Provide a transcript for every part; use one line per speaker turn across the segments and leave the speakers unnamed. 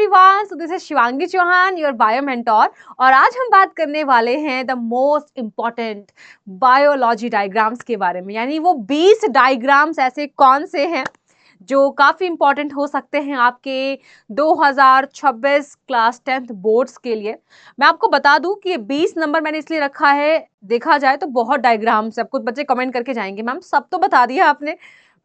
Everyone, so this is Shivangi Chauhan, your bio mentor. और आज हम बात करने वाले हैं the most important biology diagrams के बारे में। यानी वो 20 डायग्राम्स ऐसे कौन से हैं जो काफ़ी इंपॉर्टेंट हो सकते हैं आपके 2026 क्लास 10th बोर्ड्स के लिए। मैं आपको बता दूं कि ये 20 नंबर मैंने इसलिए रखा है, देखा जाए तो बहुत डायग्राम्स है। कुछ बच्चे कमेंट करके जाएंगे मैम सब तो बता दिया आपने।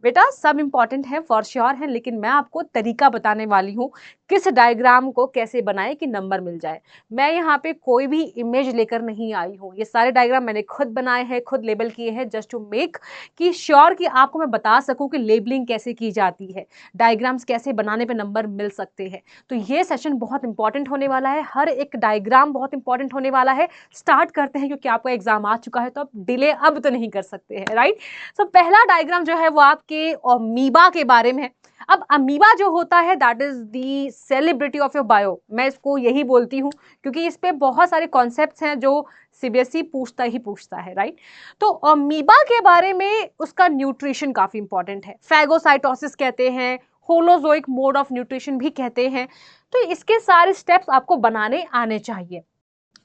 बेटा सब इंपॉर्टेंट है फॉर श्योर है, लेकिन मैं आपको तरीका बताने वाली हूँ किस डायग्राम को कैसे बनाए कि नंबर मिल जाए। मैं यहाँ पे कोई भी इमेज लेकर नहीं आई हूँ, ये सारे डायग्राम मैंने खुद बनाए हैं, खुद लेबल किए हैं, जस्ट टू मेक कि श्योर कि आपको मैं बता सकूँ कि लेबलिंग कैसे की जाती है, डायग्राम्स कैसे बनाने पे नंबर मिल सकते हैं। तो ये सेशन बहुत इंपॉर्टेंट होने वाला है, हर एक डायग्राम बहुत इंपॉर्टेंट होने वाला है। स्टार्ट करते हैं क्योंकि आपका एग्जाम आ चुका है तो आप डिले अब तो नहीं कर सकते हैं, राइट। सो पहला डायग्राम जो है वो आपके अमीबा के बारे में है। अब अमीबा जो होता है that is the celebrity of your bio, मैं इसको यही बोलती हूँ क्योंकि इस पे बहुत सारे कॉन्सेप्ट्स हैं जो सीबीएसई पूछता ही पूछता है, राइट। तो अमीबा के बारे में उसका न्यूट्रिशन काफी इंपॉर्टेंट है, फैगोसाइटोसिस कहते हैं, होलोजोइक मोड ऑफ न्यूट्रिशन भी कहते हैं। तो इसके सारे स्टेप्स आपको बनाने आने चाहिए।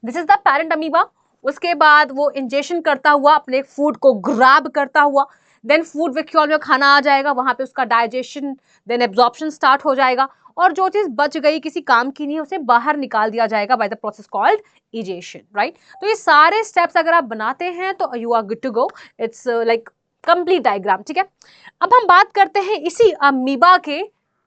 This is the parent amoeba. उसके बाद वो इंजेक्शन करता हुआ अपने फूड को ग्रैब करता हुआ, देन फूड वैक्यूल में खाना आ जाएगा, वहां पे उसका डाइजेशन देन एब्जॉर्प्शन स्टार्ट हो जाएगा, और जो चीज बच गई किसी काम की नहीं उसे बाहर निकाल दिया जाएगा by the process called egestion, right. तो ये सारे स्टेप्स अगर आप बनाते हैं तो you are good to go, it's like complete diagram, ठीक है। अब हम बात करते हैं इसी अमीबा के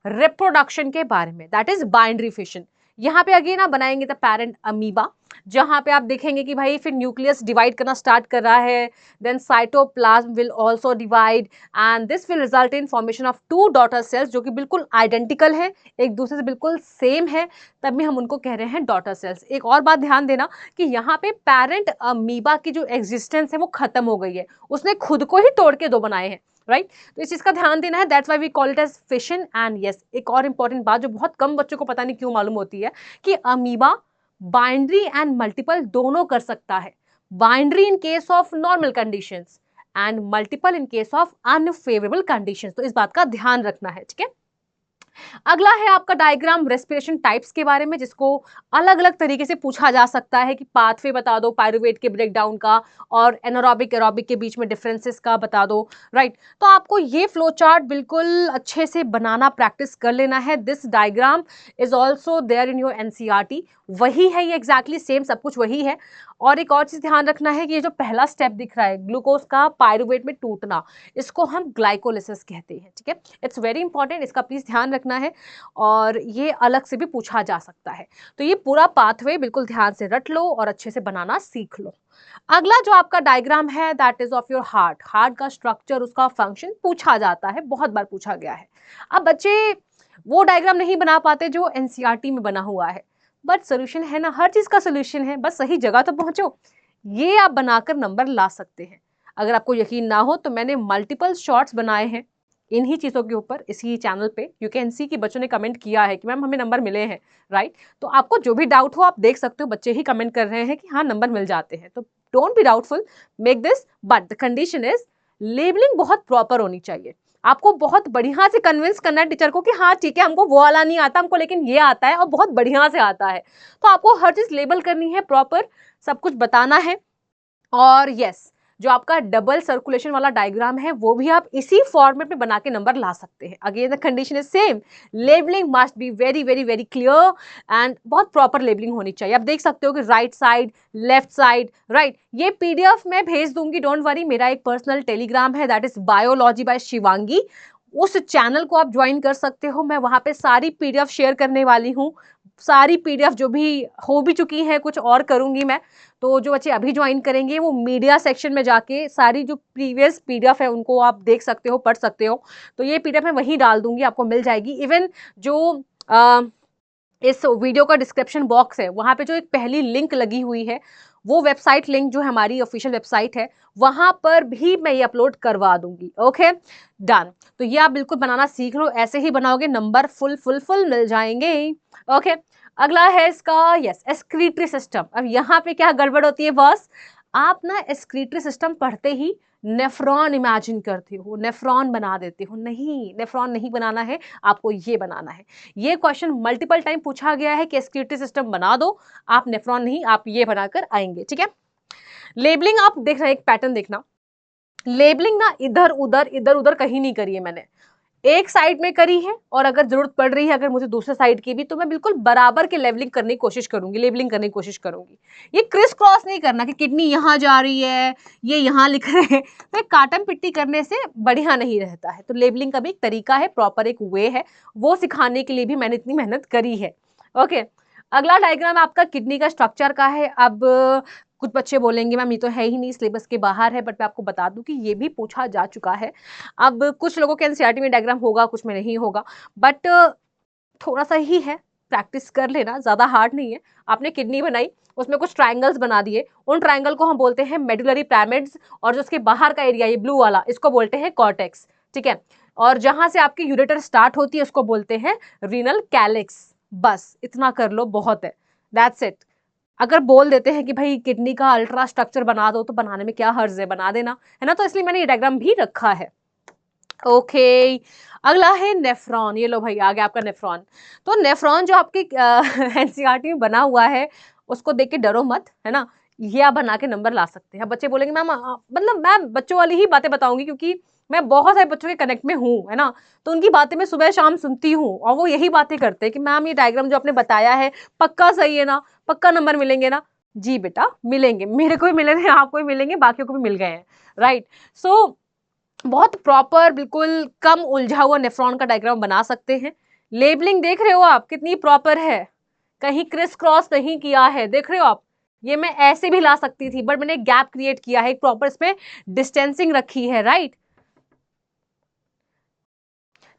रिप्रोडक्शन के बारे में, दैट इज बाइंड्री फिशन। यहाँ पे अगेन आप बनाएंगे द पेरेंट अमीबा, जहां पे आप देखेंगे कि भाई फिर न्यूक्लियस डिवाइड करना स्टार्ट कर रहा है, then cytoplasm will also divide and this will result in formation of 2 daughter cells जो कि बिल्कुल आइडेंटिकल है, एक दूसरे से बिल्कुल सेम है, तभी हम उनको कह रहे हैं डॉटर सेल्स। एक और बात ध्यान देना कि यहाँ पे पेरेंट अमीबा की जो एग्जिस्टेंस है वो खत्म हो गई है, उसने खुद को ही तोड़ के 2 बनाए हैं, राइट। तो इस चीज का ध्यान देना है, that's why we call it as fission. And yes, एक और इंपॉर्टेंट बात जो बहुत कम बच्चों को पता नहीं क्यों मालूम होती है कि अमीबा बाइंड्री एंड मल्टीपल दोनों कर सकता है। Boundary in case of normal conditions and multiple in case of unfavourable conditions. तो इस बात का ध्यान रखना है, ठीक है। अगला है आपका डायग्राम रेस्पिरेशन टाइप्स के बारे में, जिसको अलग अलग तरीके से पूछा जा सकता है कि पाथवे बता दो पायरुवेट के ब्रेकडाउन का और एनारोबिक एरोबिक के बीच में डिफरेंसेस का बता दो, राइट। तो आपको ये फ्लो चार्ट बिल्कुल अच्छे से बनाना प्रैक्टिस कर लेना है। This diagram is also there in your NCERT, वही है ये, एग्जैक्टली सेम सब कुछ वही है। और एक और चीज ध्यान रखना है कि ये जो पहला स्टेप दिख रहा है ग्लूकोज का पायरुवेट में टूटना, इसको हम ग्लाइकोलिसिस कहते हैं, ठीक है। इट्स वेरी इंपॉर्टेंट, इसका प्लीज ध्यान रखना है, और ये अलग से भी पूछा जा सकता है। तो ये पूरा पाथवे बिल्कुल ध्यान से रट लो और अच्छे से बनाना सीख लो। अगला जो आपका डायग्राम है that is of your heart. Heart का स्ट्रक्चर, उसका फंक्शन पूछा जाता है, बहुत बार पूछा गया है। अब बच्चे वो डायग्राम नहीं बना पाते जो एनसीईआरटी में बना हुआ है, बट सोल्यूशन है ना, हर चीज का सोल्यूशन है, बस सही जगह तो पहुंचो। ये आप बनाकर नंबर ला सकते हैं। अगर आपको यकीन ना हो तो मैंने मल्टीपल शॉर्ट्स बनाए हैं इन्हीं चीज़ों के ऊपर इसी चैनल पे। यू कैन सी कि बच्चों ने कमेंट किया है कि मैम हमें नंबर मिले हैं, राइट। तो आपको जो भी डाउट हो आप देख सकते हो, बच्चे ही कमेंट कर रहे हैं कि हाँ नंबर मिल जाते हैं, तो don't be doubtful, make this, but the condition is labelling बहुत प्रॉपर होनी चाहिए। आपको बहुत बढ़िया से कन्विंस करना है टीचर को कि हाँ ठीक है हमको वो वाला नहीं आता हमको, लेकिन ये आता है और बहुत बढ़िया से आता है। तो आपको हर चीज लेबल करनी है, प्रॉपर सब कुछ बताना है। और यस, जो आपका डबल सर्कुलेशन वाला डायग्राम है वो भी आप इसी फॉर्मेट में बना के नंबर ला सकते हैं। Again the condition is same, labelling must be very very very clear and बहुत प्रॉपर लेबलिंग होनी चाहिए। आप देख सकते हो कि right side, left side, right. ये पीडीएफ मैं भेज दूंगी, डोंट वरी। मेरा एक पर्सनल टेलीग्राम है that is biology by Shivangi, उस चैनल को आप ज्वाइन कर सकते हो। मैं वहां पे सारी पीडीएफ शेयर करने वाली हूँ, सारी पीडीएफ जो भी हो भी चुकी हैं, कुछ और करूंगी मैं। तो जो बच्चे अभी ज्वाइन करेंगे वो मीडिया सेक्शन में जाके सारी जो प्रीवियस पीडीएफ है उनको आप देख सकते हो, पढ़ सकते हो। तो ये पीडीएफ मैं वहीं डाल दूंगी, आपको मिल जाएगी। इवन जो इस वीडियो का डिस्क्रिप्शन बॉक्स है वहां पे जो एक पहली लिंक लगी हुई है वो वेबसाइट लिंक जो हमारी ऑफिशियल वेबसाइट है वहां पर भी मैं ये अपलोड करवा दूंगी। Okay done. तो ये आप बिल्कुल बनाना सीख लो, ऐसे ही बनाओगे नंबर फुल फुल फुल मिल जाएंगे। ओके अगला है इसका यस एक्सक्रीटरी सिस्टम। अब यहाँ पे क्या गड़बड़ होती है बॉस, आप ना एक्सक्रीटरी सिस्टम पढ़ते ही नेफ्रॉन इमेजिन करते हो, नेफ्रॉन बना देते हो। नहीं, नेफ्रॉन नहीं बनाना है, आपको ये बनाना है। ये क्वेश्चन मल्टीपल टाइम पूछा गया है कि स्क्लेरोटरी सिस्टम बना दो, आप नेफ्रॉन नहीं, आप ये बनाकर आएंगे, ठीक है। लेबलिंग आप देख रहे हैं, एक पैटर्न देखना, लेबलिंग ना इधर उधर कहीं नहीं करी है मैंने, एक साइड में करी है, और अगर जरूरत पड़ रही है अगर मुझे दूसरे साइड की भी, तो मैं बिल्कुल बराबर के लेवलिंग करने की कोशिश करूंगी, लेबलिंग करने की कोशिश करूंगी। ये क्रिस क्रॉस नहीं करना कि किडनी यहाँ जा रही है, ये यहाँ लिख रहे हैं, तो काटम पिट्टी करने से बढ़िया नहीं रहता है। तो लेबलिंग का भी एक तरीका है, प्रॉपर एक वे है, वो सिखाने के लिए भी मैंने इतनी मेहनत करी है। ओके, अगला डायग्राम आपका किडनी का स्ट्रक्चर का है। अब कुछ बच्चे बोलेंगे मैम ये तो है ही नहीं, सिलेबस के बाहर है, बट मैं आपको बता दूं कि ये भी पूछा जा चुका है। अब कुछ लोगों के एनसीईआरटी में डायग्राम होगा, कुछ में नहीं होगा, बट थोड़ा सा ही है, प्रैक्टिस कर लेना, ज्यादा हार्ड नहीं है। आपने किडनी बनाई, उसमें कुछ ट्राइंगल्स बना दिए, उन ट्राइंगल को हम बोलते हैं मेडुलरी पिरामिड्स, और जो उसके बाहर का एरिया ये ब्लू वाला, इसको बोलते हैं कॉर्टेक्स, ठीक है। और जहां से आपकी यूरेटर स्टार्ट होती है उसको बोलते हैं रीनल कैलिक्स। बस इतना कर लो, बहुत है, दैट्स इट। अगर बोल देते हैं कि भाई किडनी का अल्ट्रा स्ट्रक्चर बना दो, तो बनाने में क्या हर्ज है, बना देना, है ना। तो इसलिए मैंने ये डायग्राम भी रखा है। ओके, अगला है नेफ्रॉन। ये लो भाई, आ गया आपका नेफ्रॉन। तो नेफ्रॉन जो आपके एनसीईआरटी में बना हुआ है, उसको देख के डरो मत, है ना। ये आप बना के नंबर ला सकते हैं। बच्चे बोलेंगे मैम, मतलब मैं बच्चों वाली ही बातें बताऊंगी, क्योंकि मैं बहुत सारे बच्चों के कनेक्ट में हूँ, है ना। तो उनकी बातें मैं सुबह शाम सुनती हूँ, और वो यही बातें करते हैं कि मैम ये डायग्राम जो आपने बताया है पक्का सही है ना, पक्का नंबर मिलेंगे ना। जी बेटा मिलेंगे, मेरे को भी मिले थे, आपको भी मिलेंगे, बाकियों को भी मिल गए हैं, राइट। सो बहुत प्रॉपर, बिल्कुल कम उलझा हुआ नेफ्रॉन का डायग्राम बना सकते हैं। लेबलिंग देख रहे हो आप कितनी प्रॉपर है, कहीं क्रिस क्रॉस नहीं किया है, देख रहे हो आप। ये मैं ऐसे भी ला सकती थी, बट मैंने गैप क्रिएट किया है, एक प्रॉपर इसमें डिस्टेंसिंग रखी है, राइट।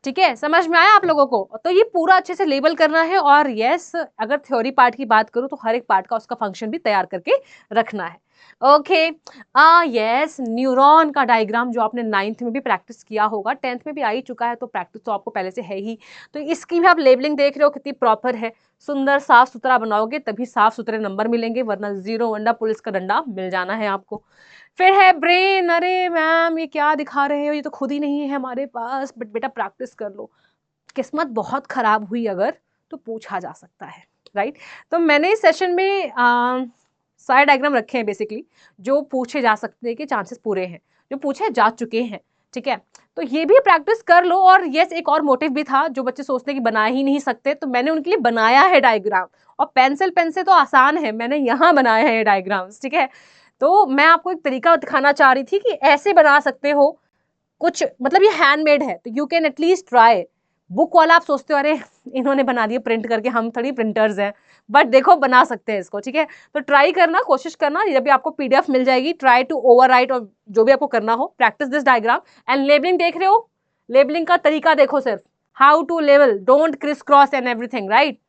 ठीक है, समझ में आया आप लोगों को। तो ये पूरा अच्छे से लेबल करना है, और यस अगर थ्योरी पार्ट की बात करूं तो हर एक पार्ट का उसका फंक्शन भी तैयार करके रखना है। ओके, यस, न्यूरॉन का डायग्राम जो आपने 9th में भी प्रैक्टिस किया होगा, 10th में भी आ ही चुका है, तो प्रैक्टिस तो आपको पहले से है ही। तो इसकी भी आप लेबलिंग देख रहे हो कितनी प्रॉपर है, सुंदर साफ सुथरा बनाओगे तभी साफ सुथरे नंबर मिलेंगे, वरना 0 अंडा पुलिस का डंडा मिल जाना है आपको। फिर है ब्रेन। अरे मैम ये क्या दिखा रहे हो, ये तो खुद ही नहीं है हमारे पास, बट बेटा प्रैक्टिस कर लो, किस्मत बहुत खराब हुई अगर तो पूछा जा सकता है, राइट। तो मैंने इस सेशन में सारे डायग्राम रखे हैं बेसिकली, जो पूछे जा सकते हैं कि चांसेस पूरे हैं, जो पूछे जा चुके हैं, ठीक है। तो ये भी प्रैक्टिस कर लो। और यस, एक और मोटिव भी था, जो बच्चे सोचते हैं कि बना ही नहीं सकते, तो मैंने उनके लिए बनाया है डायग्राम, और पेंसिल पेन से तो आसान है, मैंने यहाँ बनाया है डायग्राम्स, ठीक है। तो मैं आपको एक तरीका दिखाना चाह रही थी कि ऐसे बना सकते हो कुछ, मतलब ये हैंडमेड है, तो you can at least try. Book वाला आप सोचते हो अरे इन्होंने बना दिया प्रिंट करके, हम थोड़ी प्रिंटर्स हैं, बट देखो बना सकते हैं इसको, ठीक है। तो ट्राई करना, कोशिश करना, जब भी आपको पीडीएफ मिल जाएगी, ट्राई टू ओवरराइट, और जो भी आपको करना हो, practice this diagram. And labelling देख रहे हो, लेबलिंग का तरीका देखो, सिर्फ how to label, don't criss cross and everything, right.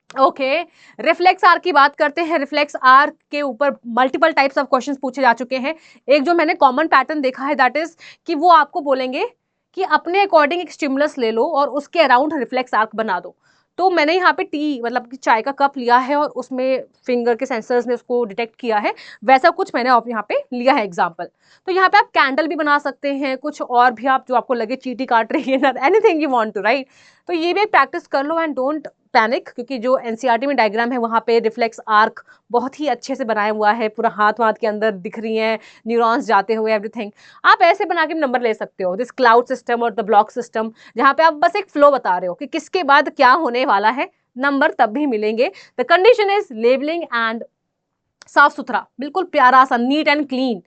Okay, reflex arc की बात करते हैं। रिफ्लेक्स आर्क के ऊपर मल्टीपल टाइप्स ऑफ क्वेश्चंस पूछे जा चुके हैं। एक जो मैंने कॉमन पैटर्न देखा है, दैट इज कि वो आपको बोलेंगे कि अपने अकॉर्डिंग एक स्टिमुलस ले लो और उसके अराउंड रिफ्लेक्स आर्क बना दो। तो मैंने यहाँ पे टी मतलब कि चाय का कप लिया है, और उसमें फिंगर के सेंसर्स ने उसको डिटेक्ट किया है, वैसा कुछ मैंने यहाँ पे लिया है एग्जाम्पल। तो यहाँ पे आप कैंडल भी बना सकते हैं, कुछ और भी आप जो आपको लगे, चींटी काट रही है ना, anything you want to, right. तो ये भी प्रैक्टिस कर लो, एंड डोंट पैनिक, क्योंकि जो एनसीईआरटी में डायग्राम है वहाँ पे रिफ्लेक्स आर्क बहुत ही अच्छे से बनाया हुआ है, पूरा हाथ वाथ के अंदर दिख रही हैं न्यूरॉन्स जाते हुए, एवरीथिंग। आप ऐसे बना के नंबर ले सकते हो, दिस क्लाउड सिस्टम और द ब्लॉक सिस्टम, जहाँ पे आप बस एक फ्लो बता रहे हो कि किसके बाद क्या होने वाला है, नंबर तब भी मिलेंगे। The condition is labelling and साफ सुथरा, बिल्कुल प्यारा सा, neat and clean,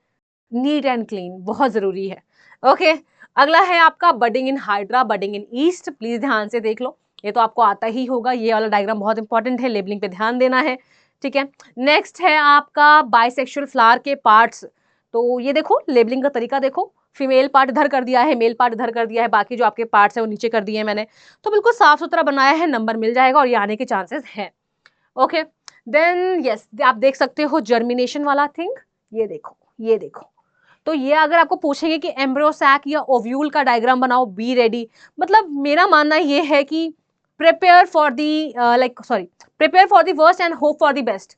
neat and clean बहुत जरूरी है। ओके, अगला है आपका budding in hydra, budding in east. Please ध्यान से देख लो, ये तो आपको आता ही होगा, ये वाला डायग्राम बहुत इंपॉर्टेंट है, लेबलिंग पे ध्यान देना है, ठीक है। नेक्स्ट है आपका बाइसेक्सुअल फ्लावर के पार्ट्स। तो ये देखो, लेबलिंग का तरीका देखो, फीमेल पार्ट इधर कर दिया है, मेल पार्ट इधर कर दिया है, बाकी जो आपके पार्ट्स है वो नीचे कर दिए हैं मैंने। तो बिल्कुल साफ सुथरा बनाया है, नंबर मिल जाएगा, और ये आने के चांसेस हैं। ओके, देन यस, आप देख सकते हो जर्मिनेशन वाला थिंग, ये देखो, ये देखो। तो ये अगर आपको पूछेंगे कि एम्ब्रियो सैक या ओव्यूल का डायग्राम बनाओ, बी रेडी, मतलब मेरा मानना ये है कि prepare for the prepare for the worst and hope for the best.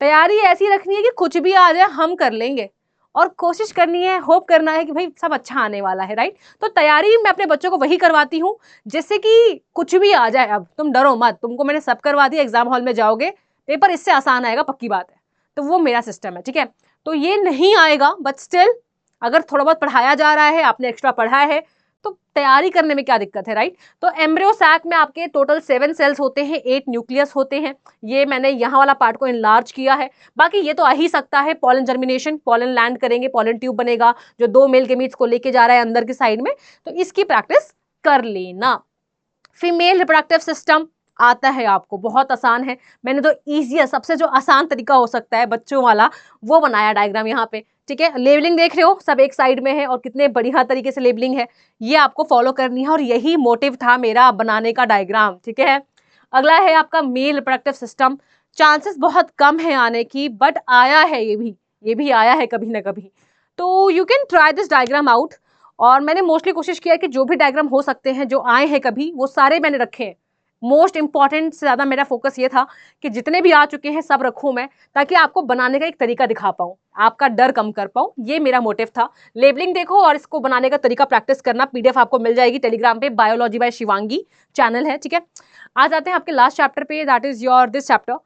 तैयारी ऐसी रखनी है कि कुछ भी आ जाए हम कर लेंगे, और कोशिश करनी है, होप करना है कि भाई सब अच्छा आने वाला है, राइट। तो तैयारी मैं अपने बच्चों को वही करवाती हूँ जैसे कि कुछ भी आ जाए, अब तुम डरो मत, तुमको मैंने सब करवा दिया, एग्जाम हॉल में जाओगे पेपर इससे आसान आएगा, पक्की बात है। तो वो मेरा सिस्टम है, ठीक है। तो ये नहीं आएगा, बट स्टिल अगर थोड़ा बहुत पढ़ाया जा रहा है, आपने एक्स्ट्रा पढ़ा है, तो तैयारी करने में क्या दिक्कत है, राइट। तो एम्ब्रियो सैक में आपके टोटल 7 सेल्स होते हैं, 8 न्यूक्लियस होते हैं। ये मैंने यहाँ वाला पार्ट को इनलार्ज किया है। बाकी ये तो आ ही सकता है, पॉलन जर्मिनेशन, पॉलन लैंड करेंगे, पॉलन ट्यूब बनेगा जो 2 मेल गेमीट्स को लेके जा रहा है अंदर की साइड में, तो इसकी प्रैक्टिस कर लेना। फीमेल रिप्रोडक्टिव सिस्टम आता है आपको, बहुत आसान है। मैंने तो ईजी, सबसे जो आसान तरीका हो सकता है बच्चों वाला, वो बनाया डायग्राम यहाँ पे, ठीक है। लेबलिंग देख रहे हो, सब एक साइड में है और कितने बढ़िया तरीके से लेबलिंग है, ये आपको फॉलो करनी है और यही मोटिव था मेरा बनाने का डायग्राम, ठीक है। अगला है आपका मेल रिप्रोडक्टिव सिस्टम। चांसेस बहुत कम है आने की, बट आया है, ये भी आया है कभी ना कभी। तो you can try this diagram out. और मैंने मोस्टली कोशिश किया कि जो भी डायग्राम हो सकते हैं, जो आए हैं कभी, वो सारे मैंने रखे हैं। मोस्ट इंपॉर्टेंट से ज़्यादा मेरा फोकस ये था कि जितने भी आ चुके हैं सब रखूं मैं, ताकि आपको बनाने का एक तरीका दिखा पाऊँ, आपका डर कम कर पाऊँ, ये मेरा मोटिव था। लेबलिंग देखो और इसको बनाने का तरीका प्रैक्टिस करना, PDF आपको मिल जाएगी टेलीग्राम पे, बायोलॉजी बाय शिवांगी चैनल है, ठीक है। आ जाते हैं आपके लास्ट चैप्टर पे, that is your this chapter.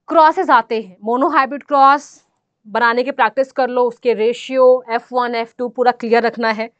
Crosses आते हैं, मोनोहाइब्रिड क्रॉस बनाने की प्रैक्टिस कर लो, उसके रेशियो F1 F2 पूरा क्लियर रखना है।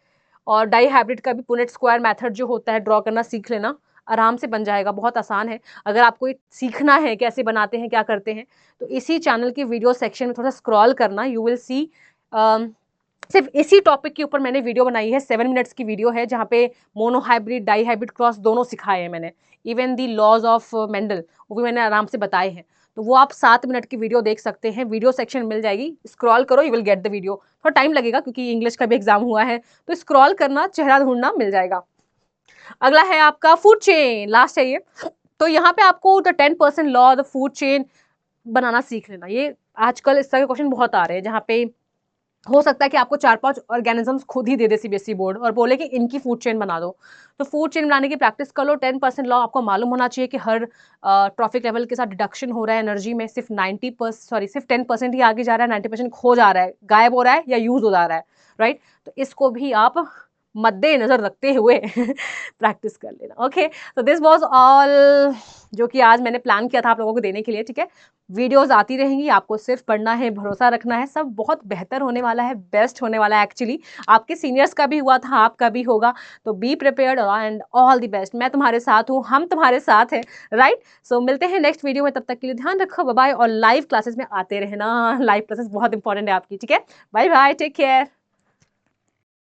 और डाई हाइब्रिड का भी पुनेट स्क्वायर मेथड जो होता है ड्रॉ करना सीख लेना, आराम से बन जाएगा, बहुत आसान है। अगर आपको सीखना है कैसे बनाते हैं, क्या करते हैं, तो इसी चैनल की वीडियो सेक्शन में थोड़ा स्क्रॉल करना, यू विल सी सिर्फ इसी टॉपिक के ऊपर मैंने वीडियो बनाई है, 7 मिनट्स की वीडियो है, जहाँ पे मोनोहाइब्रिड डाई हाइब्रिड क्रॉस दोनों सिखाए हैं मैंने। Even the laws of Mendel वो भी मैंने आराम से बताए हैं। तो वो आप 7 मिनट की वीडियो देख सकते हैं, वीडियो सेक्शन मिल जाएगी, स्क्रॉल करो, you will get the video. थोड़ा टाइम लगेगा क्योंकि इंग्लिश का भी एग्जाम हुआ है, तो स्क्रॉल करना, चेहरा ढूंढना, मिल जाएगा। अगला है आपका फूड चेन, लास्ट है ये। तो यहाँ पे आपको the 10% law, the food chain बनाना सीख लेना। ये आजकल इस तरह के क्वेश्चन बहुत आ रहे हैं, जहाँ पे हो सकता है कि आपको 4-5 ऑर्गेनिजम्स खुद ही दे दे CBSE बोर्ड और बोले कि इनकी फूड चेन बना दो। तो फूड चेन बनाने की प्रैक्टिस कर लो। 10% लॉ आपको मालूम होना चाहिए कि हर ट्रॉफिक लेवल के साथ डिडक्शन हो रहा है एनर्जी में, सिर्फ 10% ही आगे जा रहा है, 90% खो जा रहा है, गायब हो रहा है या यूज हो जा रहा है, राइट। तो इसको भी आप मद्देनजर रखते हुए प्रैक्टिस कर लेना। ओके, तो दिस वाज ऑल जो कि आज मैंने प्लान किया था आप लोगों को देने के लिए, ठीक है। वीडियोस आती रहेंगी, आपको सिर्फ पढ़ना है, भरोसा रखना है, सब बहुत बेहतर होने वाला है, बेस्ट होने वाला है। एक्चुअली आपके सीनियर्स का भी हुआ था, आपका भी होगा, तो be prepared and all the best. मैं तुम्हारे साथ हूँ, हम तुम्हारे साथ हैं, राइट। सो मिलते हैं नेक्स्ट वीडियो में, तब तक के लिए ध्यान रखो, बाय बाय। और लाइव क्लासेस में आते रहना, लाइव क्लासेस बहुत इंपॉर्टेंट है आपकी, ठीक है। Bye bye, take care.